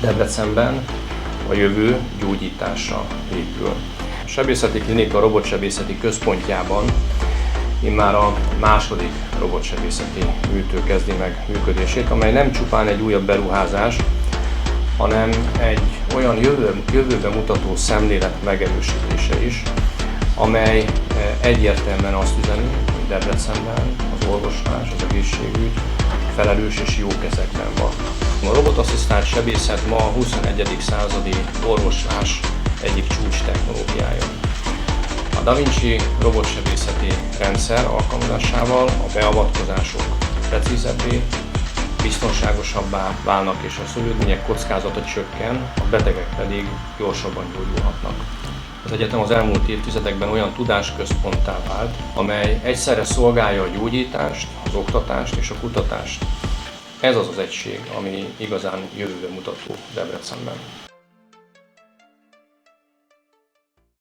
Debrecenben a jövő gyógyításra épül. A sebészeti klinika robotsebészeti központjában immár a második robotsebészeti műtő kezdi meg működését, amely nem csupán egy újabb beruházás, hanem egy olyan jövőbe mutató szemlélet megerősítése is, amely egyértelműen azt üzeni, hogy Debrecenben az orvoslás, az egészségügy felelős és jó kezekben van. A robotasszisztált sebészet ma a 21. századi orvoslás egyik csúcs technológiája. A Da Vinci robotsebészeti rendszer alkalmazásával a beavatkozások precízebbé, biztonságosabbá válnak és a szövődmények kockázata csökken, a betegek pedig gyorsabban gyógyulhatnak. Az egyetem az elmúlt évtizedekben olyan tudásközponttá vált, amely egyszerre szolgálja a gyógyítást, az oktatást és a kutatást. Ez az az egység, ami igazán jövőbe mutató Debrecenben.